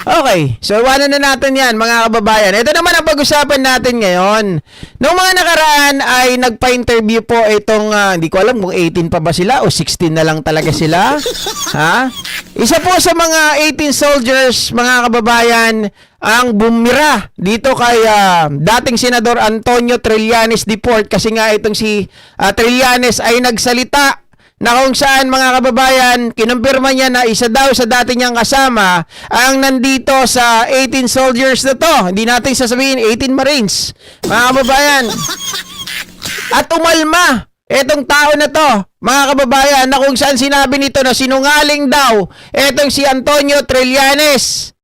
Okay, so iwanan na natin yan mga kababayan. Ito naman ang pag-usapan natin ngayon. Noong mga nakaraan ay nagpa-interview po itong, hindi ko alam kung 18 pa ba sila o 16 na lang talaga sila. Ha? Isa po sa mga 18 soldiers, mga kababayan, ang bumira dito kay dating Senador Antonio Trillanes Deport kasi nga itong si Trillanes ay nagsalita na kung saan mga kababayan, kinumpirma niya na isa daw sa dati niyang kasama ang nandito sa 18 soldiers na to. Hindi natin sasabihin 18 Marines, mga kababayan. At umalma etong tao na to, mga kababayan, na kung saan sinabi nito na sinungaling daw etong si Antonio Trillanes.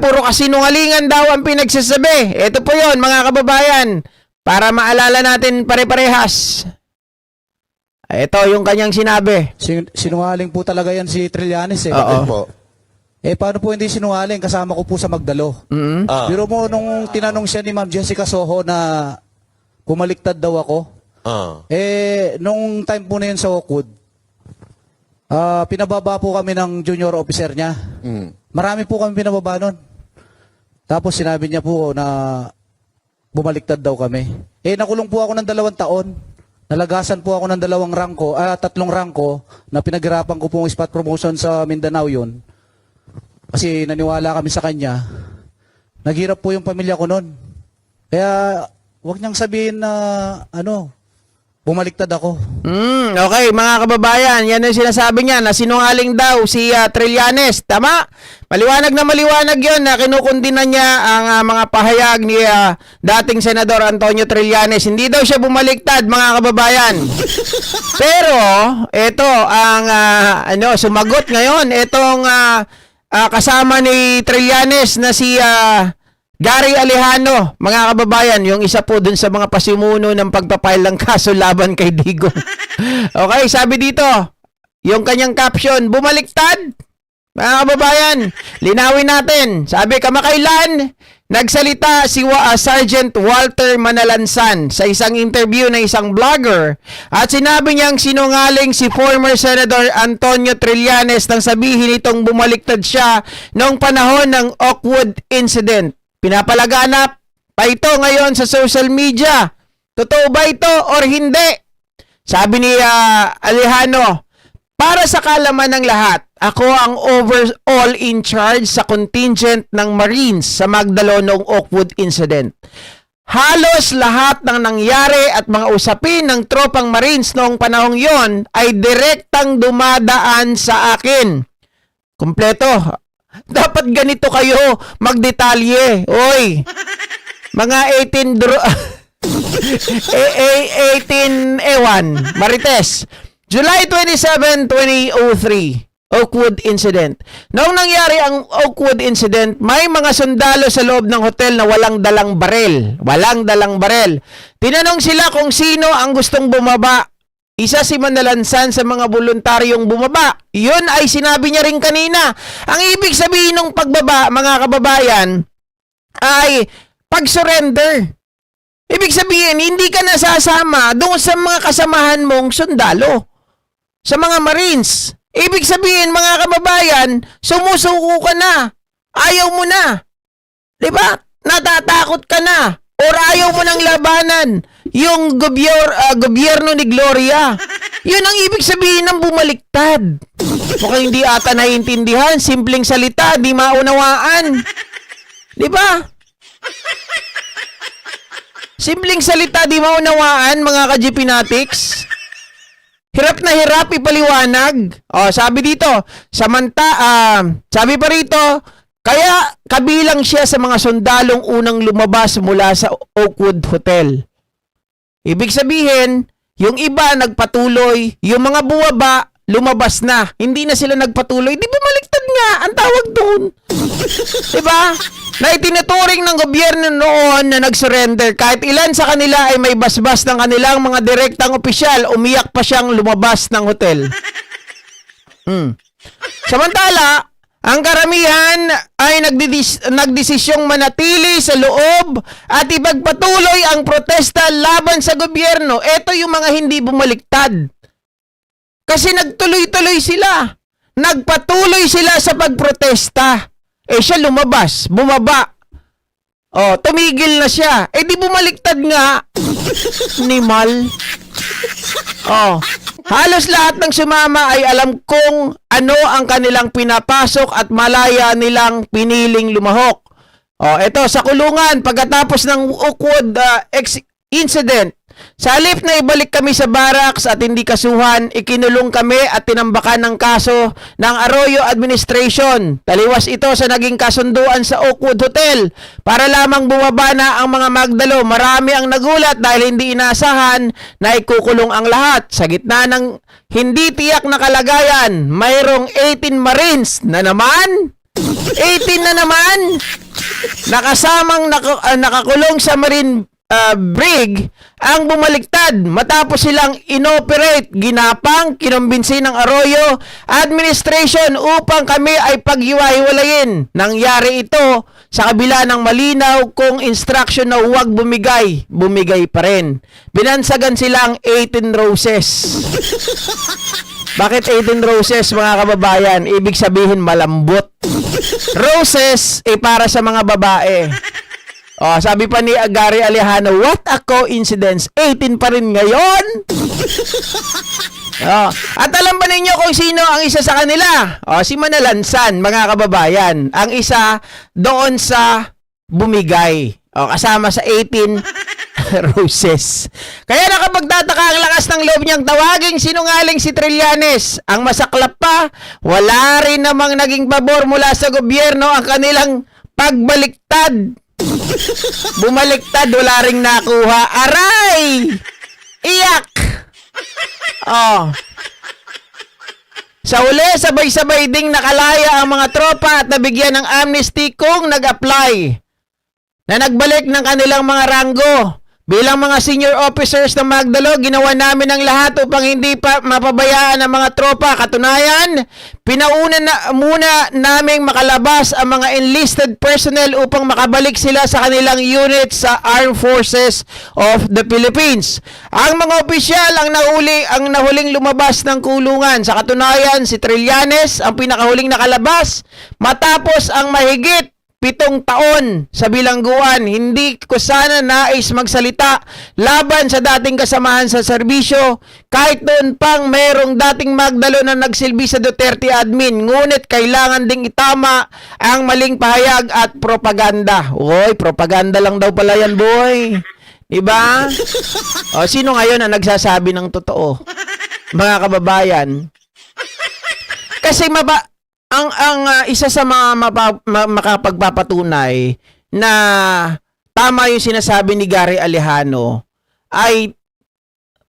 Puro kasinungalingan daw ang pinagsasabi. Ito po yon mga kababayan, para maalala natin pare-parehas. Ito yung kanyang sinabi. Sinungaling po talaga yan si Trillanes eh. Bakit po? Paano po hindi sinungaling? Kasama ko po sa Magdalo. Biro mo nung tinanong siya ni Ma'am Jessica Soho na pumaliktad daw ako. Nung time po na yun sa Oakwood, pinababa po kami ng junior officer niya. Marami po kami pinababa nun. Tapos sinabi niya po na bumaliktad daw kami. Nakulong po ako ng 2 taon. Nalagasan po ako ng 3 rangko na pinaghirapan ko pong spot promotion sa Mindanao yun. Kasi naniwala kami sa kanya. Naghirap po yung pamilya ko noon. Kaya wag niyang sabihin na bumaliktad ako. Okay, mga kababayan, yan ang sinasabi niya na sinungaling daw si Trillanes. Tama? Maliwanag na maliwanag yon na kinukundina niya ang mga pahayag ni dating Senador Antonio Trillanes. Hindi daw siya bumaliktad, mga kababayan. Pero, ito ang sumagot ngayon. Itong kasama ni Trillanes na si Gary Alejano, mga kababayan, yung isa po dun sa mga pasimuno ng pagpapail ng kaso laban kay Digong. Okay, sabi dito, yung kanyang caption, bumaliktad. Mga kababayan, linawin natin. Sabi, kamakailan, nagsalita si Sergeant Walter Manalansan sa isang interview ng isang vlogger at sinabi niyang sinungaling si former Senator Antonio Trillanes nang sabihin itong bumaliktad siya noong panahon ng Oakwood incident. Pinapalaganap pa ito ngayon sa social media. Totoo ba ito or hindi? Sabi ni Alejano, para sa kalaman ng lahat, ako ang overall in charge sa contingent ng Marines sa Magdalo noong Oakwood incident. Halos lahat ng nangyari at mga usapin ng tropang Marines noong panahong yon ay direktang dumadaan sa akin. Kompleto. Dapat ganito kayo magdetalye. Oy, mga 18 ewan, Marites. July 27, 2003, Oakwood incident. Noong nangyari ang Oakwood incident, may mga sundalo sa loob ng hotel na walang dalang barel. Walang dalang barel. Tinanong sila kung sino ang gustong bumaba. Isa si Manalansan sa mga voluntaryong bumaba. Yun ay sinabi niya rin kanina. Ang ibig sabihin ng pagbaba, mga kababayan, ay pag-surrender. Ibig sabihin, hindi ka nasasama doon sa mga kasamahan mong sundalo. Sa mga Marines. Ibig sabihin, mga kababayan, sumusuko ka na. Ayaw mo na. Diba? Natatakot ka na. Or ayaw mo ng labanan yung gobyerno ni Gloria. Yun ang ibig sabihin ng bumaliktad. Mukhang hindi ata naiintindihan. Simpleng salita, di maunawaan. Di ba? Simpleng salita, di maunawaan, mga ka-GPnatics. Hirap na hirap ipaliwanag. Sabi dito, sabi pa rito, kaya kabilang siya sa mga sundalong unang lumabas mula sa Oakwood Hotel. Ibig sabihin, yung iba nagpatuloy, yung mga buwaba, lumabas na. Hindi na sila nagpatuloy. Di bumaliktad nga ang tawag doon. Diba? Na itinuturing ng gobyerno noon na nag-surrender. Kahit ilan sa kanila ay may basbas ng kanilang mga direktang opisyal, umiyak pa siyang lumabas ng hotel. Samantala, ang karamihan ay nagdesisyong manatili sa loob at ipagpatuloy ang protesta laban sa gobyerno. Ito yung mga hindi bumaliktad. Kasi nagtuloy-tuloy sila. Nagpatuloy sila sa pagprotesta. Eh siya lumabas, bumaba. Oh, tumigil na siya. Eh di bumaliktad nga. Nimal. Oh, halos lahat ng sumama ay alam kung ano ang kanilang pinapasok at malaya nilang piniling lumahok. Oh, eto sa kulungan pagkatapos ng awkward incident. Sa halip na ibalik kami sa barracks at hindi kasuhan, ikinulong kami at tinambakan ng kaso ng Arroyo Administration. Taliwas ito sa naging kasunduan sa Oakwood Hotel para lamang bumaba na ang mga magdalo. Marami ang nagulat dahil hindi inasahan na ikukulong ang lahat. Sa gitna ng hindi tiyak na kalagayan, mayroong 18 Marines na naman. 18 na naman. Nakasamang nakakulong sa Marine brig ang bumaliktad matapos silang inoperate, ginapang, kinumbinsi ng Arroyo Administration upang kami ay paghiwa-hiwalayin. Nangyari ito sa kabila ng malinaw kong instruction na huwag bumigay. Bumigay pa rin. Binansagan silang 18 roses. Bakit 18 roses mga kababayan? Ibig sabihin malambot. Roses para sa mga babae. Oh, sabi pa ni Gary Alejano, what a coincidence. 18 pa rin ngayon. Oh, at alam ba ninyo kung sino ang isa sa kanila? Oh, si Manalansan, mga kababayan. Ang isa doon sa bumigay. Oh, kasama sa 18 roses. Kaya nakapagtataka ang lakas ng loob niyang tawaging sinungaling si Trillanes. Ang masaklap pa, wala rin namang naging pabor mula sa gobyerno ang kanilang pagbaliktad. Bumaliktad, wala ring nakuha. Aray! Iyak! Oh. Sa uli, sabay-sabay ding nakalaya ang mga tropa at nabigyan ng amnesty kung nag-apply na nagbalik ng kanilang mga ranggo. Bilang mga senior officers ng Magdalo, ginawa namin ang lahat upang hindi pa mapabayaan ang mga tropa. Katunayan, pinauna na muna naming makalabas ang mga enlisted personnel upang makabalik sila sa kanilang unit sa Armed Forces of the Philippines. Ang mga opisyal ang nahuling lumabas ng kulungan. Sa katunayan, si Trillanes ang pinakahuling nakalabas matapos ang mahigit 7 taon sa bilangguan. Hindi ko sana nais magsalita laban sa dating kasamahan sa serbisyo kahit doon pang mayroong dating Magdalo na nagsilbi sa Duterte admin. Ngunit kailangan ding itama ang maling pahayag at propaganda. Oy, propaganda lang daw pala yan, boy. Diba? O, sino ngayon ang nagsasabi ng totoo? Mga kababayan. Kasi ang isa sa mga makapagpapatunay na tama yung sinasabi ni Gary Alejano ay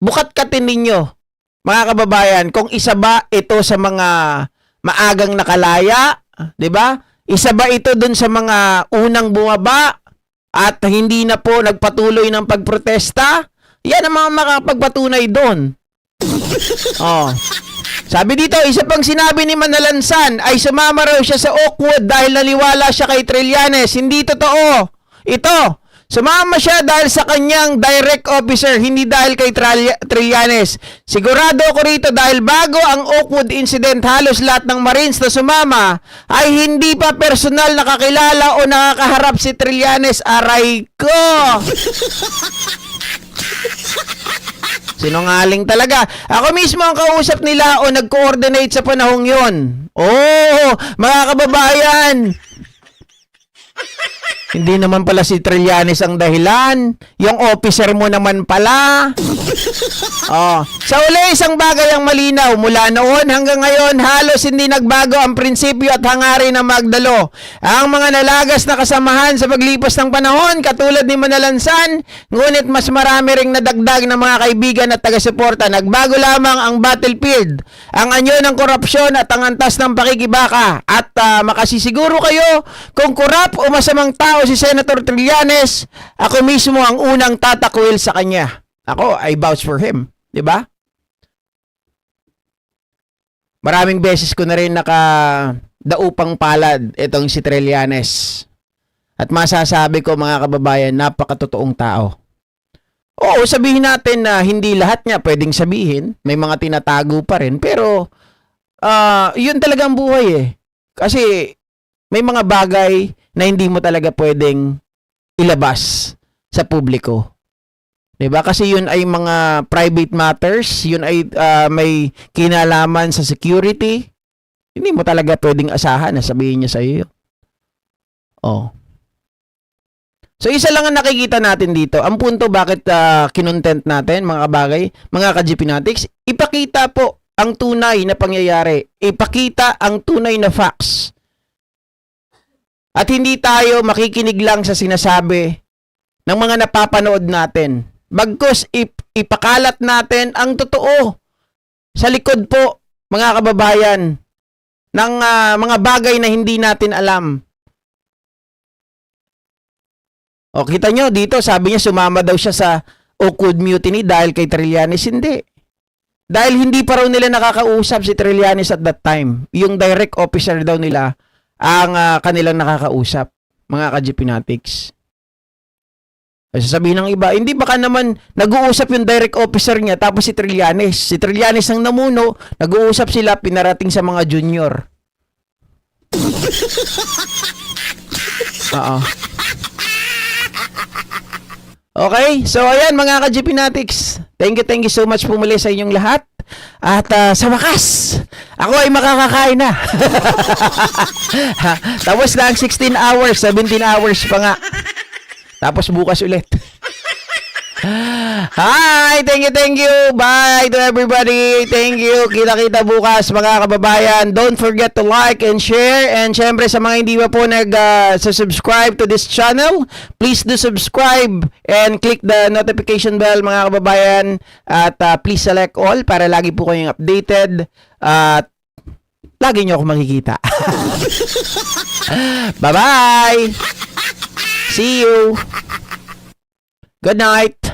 bukat-katin ninyo, mga kababayan, kung isa ba ito sa mga maagang nakalaya, 'di ba? Isa ba ito dun sa mga unang bumaba at hindi na po nagpatuloy ng pagprotesta? Yan ang mga makapagpatunay doon. Oh. Sabi dito, isa pang sinabi ni Manalansan ay sumama raw siya sa Oakwood dahil naniwala siya kay Trillanes. Hindi totoo. Ito, sumama siya dahil sa kanyang direct officer, hindi dahil kay Trillanes. Sigurado ako rito dahil bago ang Oakwood incident, halos lahat ng Marines na sumama ay hindi pa personal nakakilala o nakakaharap si Trillanes. Aray ko! Sinungaling talaga. Ako mismo ang kausap nila o nag-coordinate sa panahong yon. Oh, mga kababayan. Hindi naman pala si Trillanes ang dahilan. Yung officer mo naman pala. Oh. Sa uli, isang bagay ang malinaw. Mula noon hanggang ngayon, halos hindi nagbago ang prinsipyo at hangarin ng Magdalo. Ang mga nalagas na kasamahan sa paglipas ng panahon, katulad ni Manalansan, ngunit mas marami ring nadagdag ng mga kaibigan at taga-suporta. Nagbago lamang ang battlefield, ang anyo ng korupsyon at ang antas ng pakikibaka. At makasisiguro kayo, kung korap o masamang tao si Senator Trillanes, ako mismo ang unang tatakwil sa kanya. Ako, I vouch for him. Diba? Maraming beses ko na rin nakadaupang palad itong si Trillanes. At masasabi ko, mga kababayan, napakatotoong tao. Oo, sabihin natin na hindi lahat niya pwedeng sabihin. May mga tinatago pa rin. Pero, yun talagang buhay eh. Kasi, may mga bagay na hindi mo talaga pwedeng ilabas sa publiko. 'Di ba? Kasi yun ay mga private matters, yun ay may kinalaman sa security. Hindi mo talaga pwedeng asahan na sabihin niya sa iyo. Oh. So isa lang ang nakikita natin dito. Ang punto bakit kinontent natin mga bagay, mga ka-GP Fanatics, ipakita po ang tunay na pangyayari. Ipakita ang tunay na facts. At hindi tayo makikinig lang sa sinasabi ng mga napapanood natin. Bagkus ipakalat natin ang totoo sa likod po, mga kababayan, ng mga bagay na hindi natin alam. O kita nyo dito, sabi niya sumama daw siya sa Oakwood Mutiny dahil kay Trillanes. Hindi. Dahil hindi pa raw nila nakakausap si Trillanes at that time. Yung direct officer daw nila ang kanilang nakakausap, mga ka-GP Fanatics. Sasabihin ng iba, hindi baka naman nag-uusap yung direct officer niya tapos si Trillanes. Si Trillanes ang namuno, nag-uusap sila, pinarating sa mga junior. Oo. Okay, so ayan mga ka-GP Fanatics. Thank you so much po muli sa inyong lahat. At sa wakas, ako ay makakakain na. Tapos na ang 16 hours, 17 hours pa nga. Tapos bukas ulit. Hi! Thank you! Bye to everybody! Thank you! Kita-kita bukas mga kababayan. Don't forget to like and share. And syempre sa mga hindi pa po nag-subscribe to this channel, please do subscribe and click the notification bell mga kababayan. At please select all para lagi po kayong updated. At lagi nyo ako makikita. Bye-bye! See you! Good night!